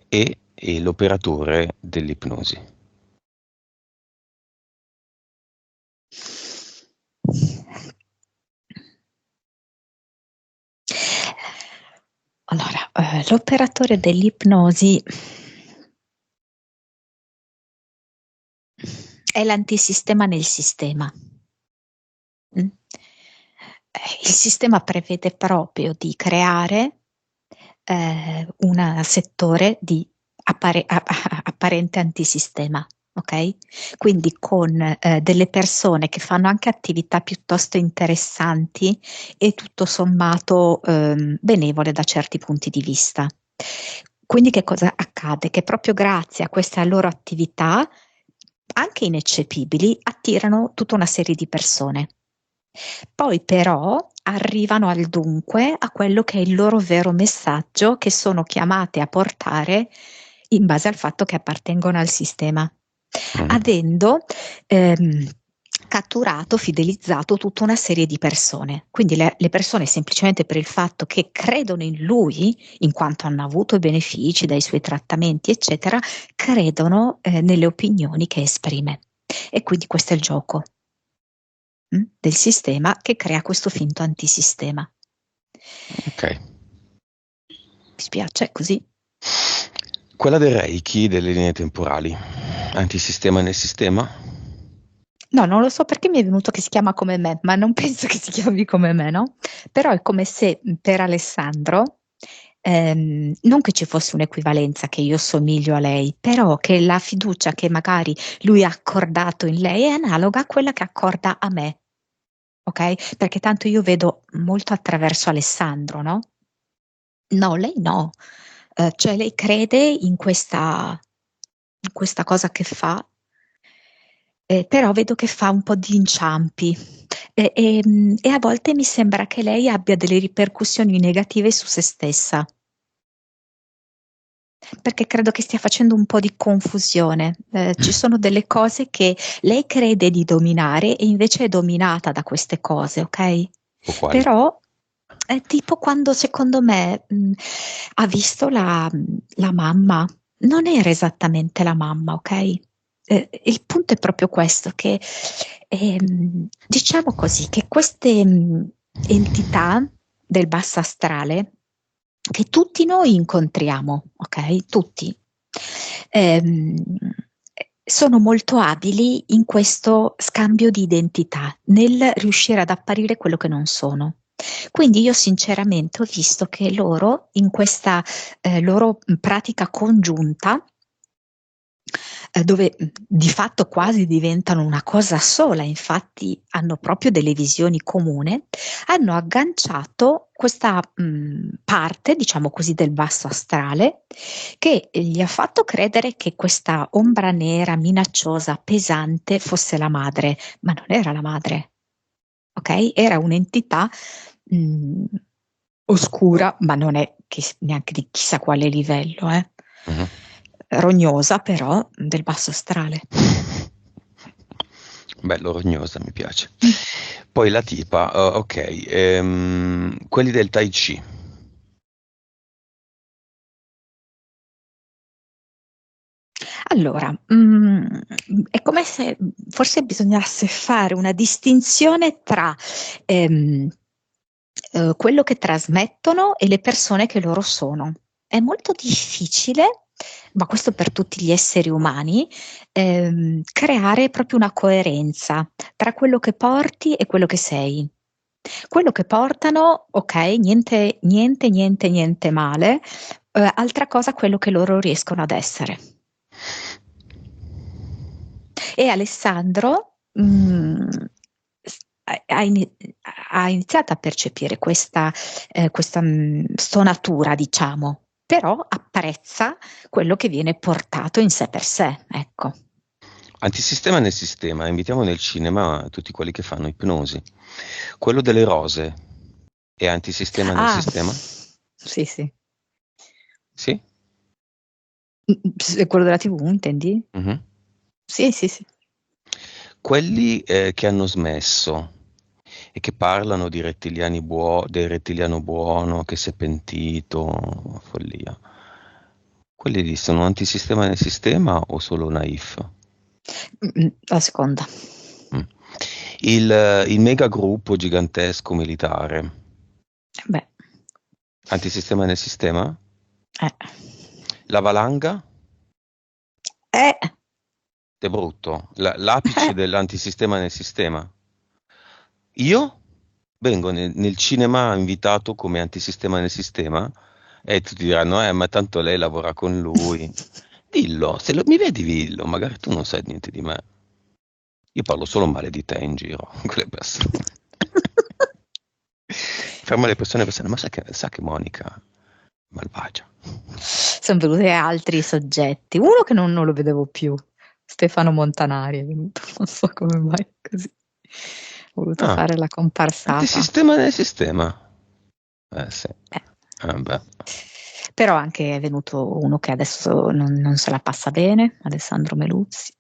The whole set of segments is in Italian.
e l'operatore dell'ipnosi. Allora, l'operatore dell'ipnosi è l'antisistema nel sistema. Il sistema prevede proprio di creare un settore di apparente antisistema, ok? Quindi con delle persone che fanno anche attività piuttosto interessanti e tutto sommato benevole da certi punti di vista. Quindi che cosa accade? Che proprio grazie a questa loro attività, anche ineccepibili, attirano tutta una serie di persone. Poi però arrivano al dunque, a quello che è il loro vero messaggio che sono chiamate a portare in base al fatto che appartengono al sistema, avendo catturato, fidelizzato tutta una serie di persone. Quindi le persone semplicemente per il fatto che credono in lui, in quanto hanno avuto i benefici dai suoi trattamenti, eccetera, credono nelle opinioni che esprime. E quindi questo è il gioco del sistema che crea questo finto antisistema. Ok. Mi spiace, così? Quella del Reiki, delle linee temporali, antisistema nel sistema? No, non lo so perché mi è venuto che si chiama come me, ma non penso che si chiami come me, no? Però è come se per Alessandro, non che ci fosse un'equivalenza che io somiglio a lei, però che la fiducia che magari lui ha accordato in lei è analoga a quella che accorda a me, ok? Perché tanto io vedo molto attraverso Alessandro, no? No, lei no. Cioè lei crede in questa cosa che fa, però vedo che fa un po' di inciampi e a volte mi sembra che lei abbia delle ripercussioni negative su se stessa. Perché credo che stia facendo un po' di confusione. Ci sono delle cose che lei crede di dominare e invece è dominata da queste cose, ok? O quali? Però è tipo quando secondo me ha visto la mamma, non era esattamente la mamma, ok? Il punto è proprio questo, che diciamo così, che queste entità del basso astrale, che tutti noi incontriamo, ok? Tutti, ehm, sono molto abili in questo scambio di identità, nel riuscire ad apparire quello che non sono. Quindi io sinceramente ho visto che loro, in questa loro pratica congiunta, dove di fatto quasi diventano una cosa sola, infatti hanno proprio delle visioni comune, hanno agganciato questa parte, diciamo così, del basso astrale, che gli ha fatto credere che questa ombra nera, minacciosa, pesante fosse la madre, ma non era la madre, ok? Era un'entità mh, oscura, ma non è neanche di chissà quale livello, Mhm. rognosa però del basso astrale. Bello, rognosa, mi piace. Mm. Poi la tipa, ok, quelli del Tai Chi. Allora, è come se forse bisognasse fare una distinzione tra ehm, quello che trasmettono e le persone che loro sono. È molto difficile, ma questo per tutti gli esseri umani, creare proprio una coerenza tra quello che porti e quello che sei. Quello che portano, ok, niente, niente, niente, niente male, altra cosa quello che loro riescono ad essere. E Alessandro ha iniziato a percepire questa stonatura, diciamo, però apprezza quello che viene portato in sé per sé, ecco. Antisistema nel sistema, invitiamo nel cinema tutti quelli che fanno ipnosi. Quello delle rose è antisistema nel Ah, sistema? sì, sì. Sì? Quello della TV, intendi? Mhm. Sì, sì, sì. Quelli che hanno smesso e che parlano di del rettiliano buono che si è pentito, follia. Quelli lì sono antisistema nel sistema o solo naif? La seconda. Mm. Il megagruppo gigantesco militare, Beh, antisistema nel sistema? eh. La valanga? Eh, È brutto. L'apice eh. dell'antisistema nel sistema. Io vengo nel cinema invitato come antisistema nel sistema e tutti diranno, ma tanto lei lavora con lui. Dillo, se mi vedi dillo, magari tu non sai niente di me. Io parlo solo male di te in giro, con le persone. Fermo le persone e pensano, ma sa che Monica malvagia. Sono venuti altri soggetti. Uno che non lo vedevo più, Stefano Montanari è venuto, non so come mai così. Ho voluto Ah, fare la comparsata. antisistema nel sistema. Sì. Eh. Beh. Però anche è venuto uno che adesso non se la passa bene, Alessandro Meluzzi.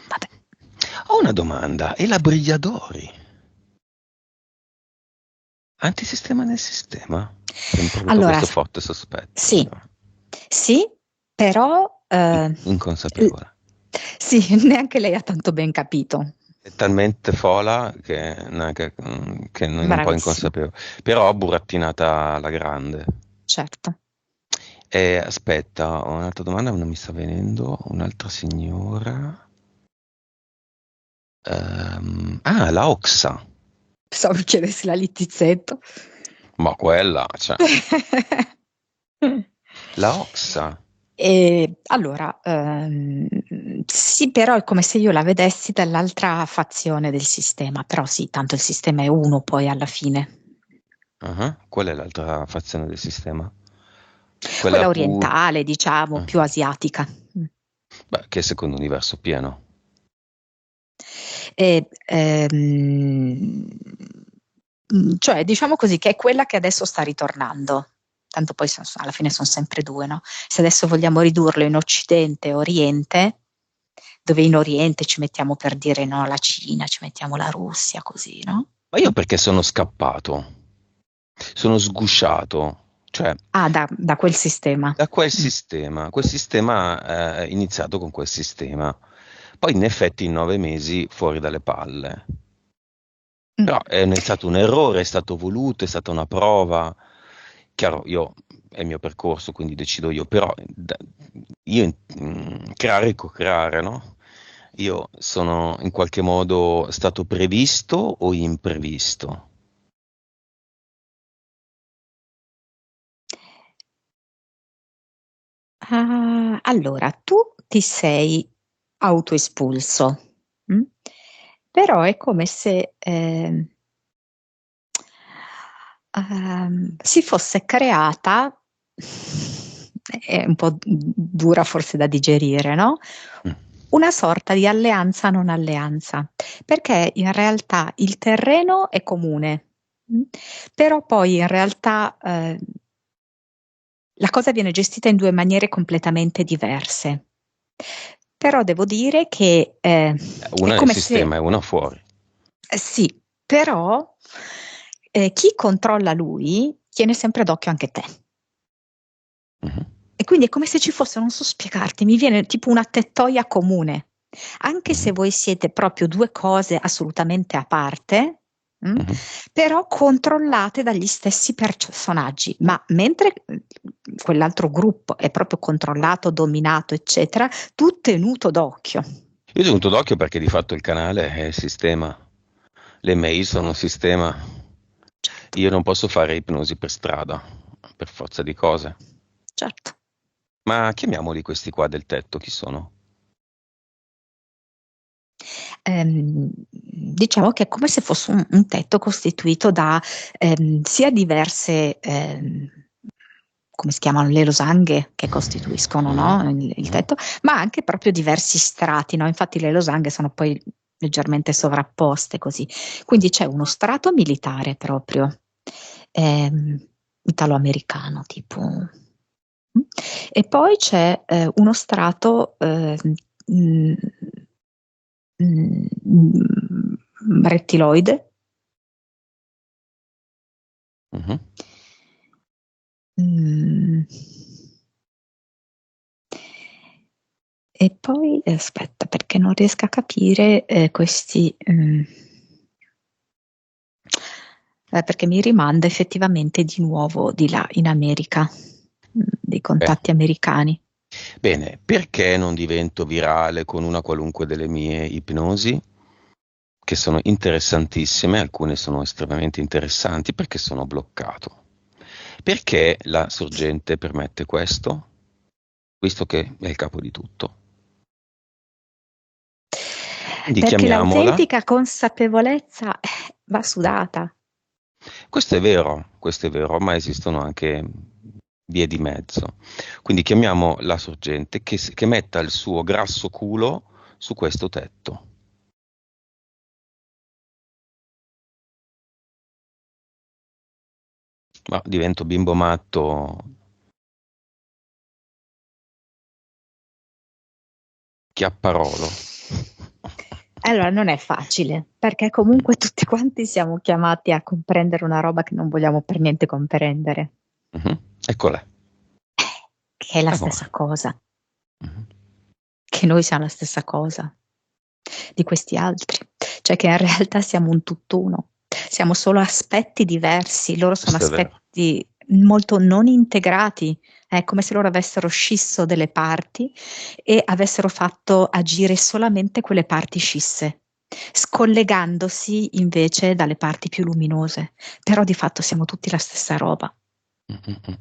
Vabbè. Ho una domanda, e la Brigliadori? Antisistema nel sistema? Sempre avuto Allora, questo forte sospetto. sì, però Inconsapevole. sì, neanche lei ha tanto ben capito. È talmente fola che non è un po' Bravissimo, inconsapevole. Però burattinata alla grande. certo. Aspetta, ho un'altra domanda, ma non mi sta venendo. Un'altra signora. La Oxa. Pensavo chiedessi la Littizzetto. Ma quella, cioè. La Oxa. E allora, sì, però è come se io la vedessi dall'altra fazione del sistema, però sì, tanto il sistema è uno poi alla fine. Qual è l'altra fazione del sistema? Quella Quella orientale, diciamo, ah, più asiatica. beh, che è secondo universo pieno. E, cioè, diciamo così, che è quella che adesso sta ritornando. Tanto poi alla fine sono sempre due, no? Se adesso vogliamo ridurlo in Occidente e Oriente, dove in Oriente ci mettiamo per dire no la Cina, ci mettiamo la Russia, così, no? Ma io perché sono scappato? Sono sgusciato, cioè Ah, da quel sistema. da Mm. quel sistema è iniziato con quel sistema, poi in effetti in 9 mesi fuori dalle palle. Mm. Però è stato un errore, è stato voluto, è stata una prova. Chiaro, è il mio percorso, quindi decido io, però creare e co-creare, no? Io sono in qualche modo stato previsto o imprevisto? Ah, allora, tu ti sei autoespulso, mm? Però è come se si fosse creata, è un po' dura forse da digerire, no? Mm. Una sorta di alleanza non alleanza, perché in realtà il terreno è comune, però poi in realtà la cosa viene gestita in due maniere completamente diverse. Però devo dire che è Una nel come sistema se e una fuori. sì, però chi controlla lui tiene sempre d'occhio anche te. Mhm. E quindi è come se ci fosse, non so spiegarti, mi viene tipo una tettoia comune, anche se Mhm. voi siete proprio due cose assolutamente a parte, Mhm. però controllate dagli stessi personaggi, ma mentre quell'altro gruppo è proprio controllato, dominato, eccetera, tu tenuto d'occhio. Io ho tenuto d'occhio perché di fatto il canale è il sistema, le mail sono il sistema. Certo, Io non posso fare ipnosi per strada, per forza di cose. certo. Ma chiamiamoli questi qua del tetto, chi sono? Diciamo che è come se fosse un tetto costituito da sia diverse, come si chiamano, le losanghe che costituiscono, Mhm. no, il Mhm. tetto, ma anche proprio diversi strati, no? Infatti le losanghe sono poi leggermente sovrapposte così. Quindi c'è uno strato militare proprio, ehm, italo-americano tipo. E poi c'è uno strato mh, rettiloide, Mhm. mm, E poi, aspetta, perché non riesco a capire questi... perché mi rimanda effettivamente di nuovo di là, in America, dei Beh, contatti americani. bene, perché non divento virale con una qualunque delle mie ipnosi? Che sono interessantissime, alcune sono estremamente interessanti perché sono bloccato. Perché la sorgente permette questo? Visto che è il capo di tutto. Quindi Perché chiamiamola. l'autentica consapevolezza va sudata. Questo è vero, ma esistono anche vie di mezzo. Quindi chiamiamo la sorgente che metta il suo grasso culo su questo tetto. Ma divento bimbo matto, chiapparolo. Allora, non è facile, perché comunque tutti quanti siamo chiamati a comprendere una roba che non vogliamo per niente comprendere, Mhm. Eccola. che è la stessa Amore. cosa, Mhm. che noi siamo la stessa cosa di questi altri, cioè che in realtà siamo un tutt'uno, siamo solo aspetti diversi, loro sono Questo è vero. aspetti molto non integrati, è come se loro avessero scisso delle parti e avessero fatto agire solamente quelle parti scisse, scollegandosi invece dalle parti più luminose, però di fatto siamo tutti la stessa roba. Mm, mm, mm.